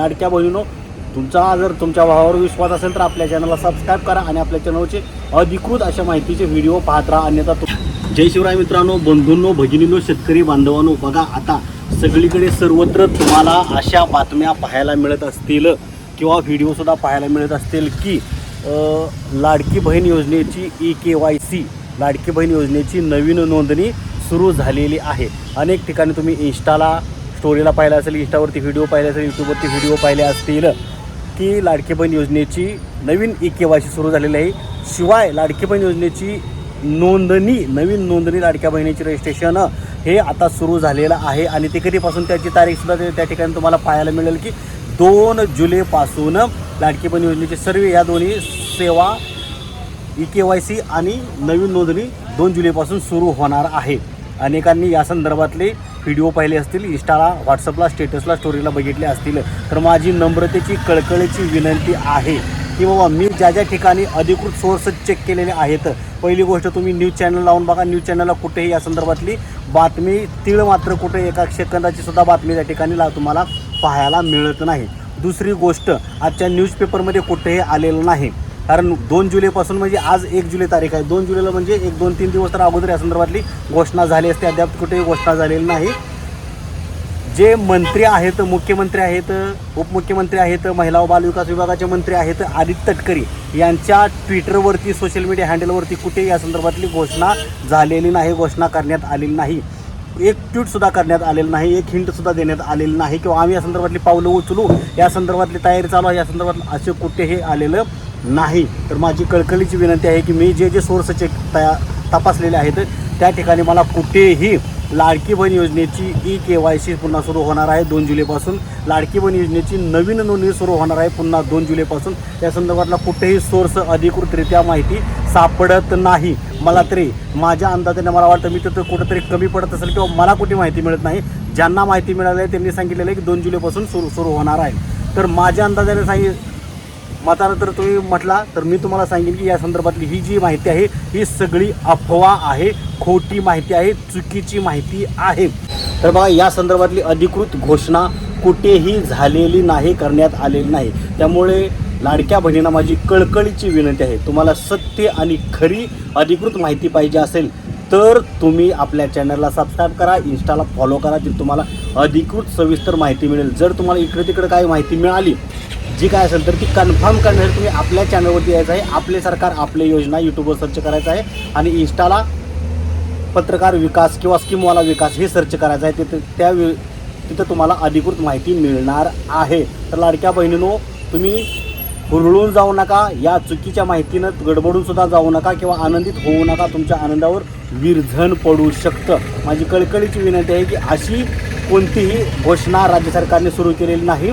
लाडक्या बहिणीनो, तुमचा जर तुमच्या भावावर विश्वास असेल तर आपल्या चॅनलला सबस्क्राईब करा आणि आपल्या चॅनलचे अधिकृत अशा माहितीचे व्हिडिओ पाहत राहा. अन्यथा जय शिवराय मित्रांनो, बंधूंनो, भगिनींनो, शेतकरी बांधवांनो, बघा आता सगळीकडे सर्वत्र तुम्हाला अशा बातम्या पाहायला मिळत असतील किंवा व्हिडिओसुद्धा पाहायला मिळत असतील की लाडकी बहीण योजनेची EKYC लाडकी बहीण योजनेची नवीन नोंदणी सुरू झालेली आहे. अनेक ठिकाणी तुम्ही इंस्टाला स्टोरीला पाहिलं असेल, इंस्टावरती व्हिडिओ पाहिले असेल, यूट्यूबवरती व्हिडिओ पाहिले असतील की लाडकी बहीण योजनेची नवीन EKYC सुरू झालेली आहे. शिवाय लाडकी बहीण योजनेची नवीन नोंदणी लाडक्या बहिणीची रजिस्ट्रेशन हे आता सुरू झालेलं आहे आणि ते कधीपासून त्याची तारीखसुद्धा त्या ठिकाणी तुम्हाला पाहायला मिळेल की 2 जुलैपासून लाडकी बहीण योजनेची सर्व या दोन्ही सेवा EKYC आणि नवीन नोंदणी 2 जुलैपासून सुरू होणार आहे. अनेकांनी या संदर्भातले व्हिडिओ पाहिले असतील, इंस्टाला, व्हॉट्सअपला, स्टेटसला, स्टोरीला बघितले असतील. तर माझी नम्रतेची कळकळीची विनंती आहे की बाबा मी ज्या ठिकाणी अधिकृत सोर्स चेक केलेले आहेत, पहिली गोष्ट तुम्ही न्यूज चॅनल लावून बघा. न्यूज चॅनलला कुठेही या संदर्भातली बातमी तीळ मात्र कुठे एका सेकंदाची सुद्धा बातमी त्या ठिकाणी तुम्हाला पाहायला मिळत नाही. दुसरी गोष्ट, आजच्या न्यूजपेपरमध्ये कुठेही आलेलं नाही. कारण 2 जुलैपासून म्हणजे आज 1 जुलै तारीख आहे. 2 जुलैला म्हणजे 1-2-3 दिवस तर अगोदर या संदर्भातली घोषणा झाली असते. अद्याप कुठेही घोषणा झालेली नाही. जे मंत्री आहेत, मुख्यमंत्री आहेत, उपमुख्यमंत्री आहेत, महिला व बालविकास विभागाचे मंत्री आहेत आदित्य तटकरे यांच्या ट्विटरवरती, सोशल मीडिया हँडलवरती कुठेही या संदर्भातली घोषणा झालेली नाही, घोषणा करण्यात आलेली नाही. एक ट्विटसुद्धा करण्यात आलेलं नाही, एक हिंटसुद्धा देण्यात आलेलं नाही किंवा आम्ही या संदर्भातली पावलं उचलू, या संदर्भातली तयारी चालू आहे, या संदर्भात असे कुठेही आलेलं नाही. तर माझी कळकळीची विनंती आहे की मी जे सोर्स चेक तपासलेले आहेत त्या ठिकाणी मला कुठेही लाडकी बहीण योजनेची EKYC पुन्हा सुरू होणार आहे 2 जुलैपासून. लाडकी बहीण योजनेची नवीन नोंदणी सुरू होणार आहे पुन्हा 2 जुलैपासून. या संदर्भातला कुठेही सोर्स अधिकृतरित्या माहिती सापडत नाही. मला तरी माझ्या अंदाजाने मला वाटतं मी तिथं कुठंतरी कमी पडत असेल किंवा मला कुठे माहिती मिळत नाही. ज्यांना माहिती मिळाली आहे त्यांनी सांगितलेलं आहे की 2 जुलैपासून सुरू होणार आहे. तर माझ्या अंदाजाने मतानं तर तुम्ही म्हटला तर मी तुम्हाला सांगेन की या संदर्भातली ही जी माहिती आहे ही सगळी अफवा आहे, खोटी माहिती आहे, चुकीची माहिती आहे. तर बघा, या संदर्भातली अधिकृत घोषणा कुठेही झालेली नाही, करण्यात आलेली नाही. त्यामुळे लाडक्या बहिणींना माझी कळकळीची विनंती आहे, तुम्हाला सत्य आणि खरी अधिकृत माहिती पाहिजे असेल तर तुम्ही आपल्या चॅनलला सबस्क्राईब करा, इंस्टाला फॉलो करा, तिथे तुम्हाला अधिकृत सविस्तर माहिती मिळेल. जर तुम्हाला इकडे तिकडे काही माहिती मिळाली जी काय असेल तर ती कन्फर्म करण्यासाठी तुम्ही आपल्या चॅनलवरती यायचं आहे. आपले सरकार, आपले योजना यूट्यूबवर सर्च करायचं आहे आणि इंस्टाला पत्रकार विकास किंवा स्कीमवाला विकास हे सर्च करायचं आहे. तिथं तुम्हाला अधिकृत माहिती मिळणार आहे. तर लाडक्या बहिणींनो, तुम्ही हुरळून जाऊ नका, या चुकीच्या माहितीनं गडबडूनसुद्धा जाऊ नका किंवा आनंदित होऊ नका. तुमच्या आनंदावर विरझण पडू शकतं. माझी कळकळीची विनंती आहे की अशी कोणतीही घोषणा राज्य सरकारने सुरू केलेली नाही.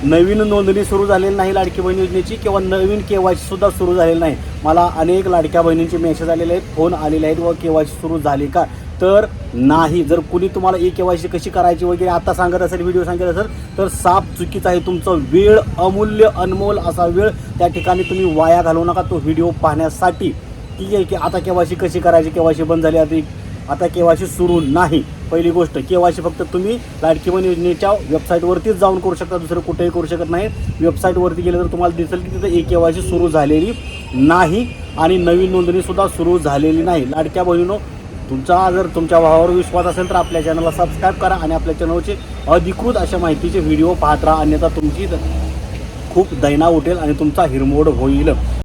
नवीन नोंदणी सुरू झालेली नाही लाडकी बहीण योजनेची किंवा नवीन KYC सुद्धा सुरू झालेली नाही. मला अनेक लाडक्या बहिणींचे मेसेज आलेले आहेत, फोन आलेले आहेत व KYC सुरू झाली का, तर नाही. जर कुणी तुम्हाला EKYC कशी करायची वगैरे आता सांगत असेल, व्हिडिओ सांगत असेल तर साफ चुकीचा आहे. तुमचा वेळ, अमूल्य अनमोल असा वेळ त्या ठिकाणी तुम्ही वाया घालवू नका तो व्हिडिओ पाहण्यासाठी. ठीक आहे की आता KYC कशी करायची, KYC बंद झाली, आता KYC सुरू नाही. पहिली गोष्ट, KYC फक्त तुम्ही लाडकी बहीण योजनेच्या वेबसाईटवरतीच जाऊन करू शकता, दुसरं कुठेही करू शकत नाही. वेबसाईटवरती गेलं तर तुम्हाला दिसेल की तिथं EKYC सुरू झालेली नाही आणि नवीन नोंदणीसुद्धा सुरू झालेली नाही. लाडक्या बहिणीनो, तुमचा जर तुमच्या भावावर विश्वास असेल तर आपल्या चॅनलला सबस्क्राईब करा आणि आपल्या चॅनलचे अधिकृत अशा माहितीचे व्हिडिओ पाहत राहा. अन्यथा तुमची खूप दैना उठेल आणि तुमचा हिरमोड होईल.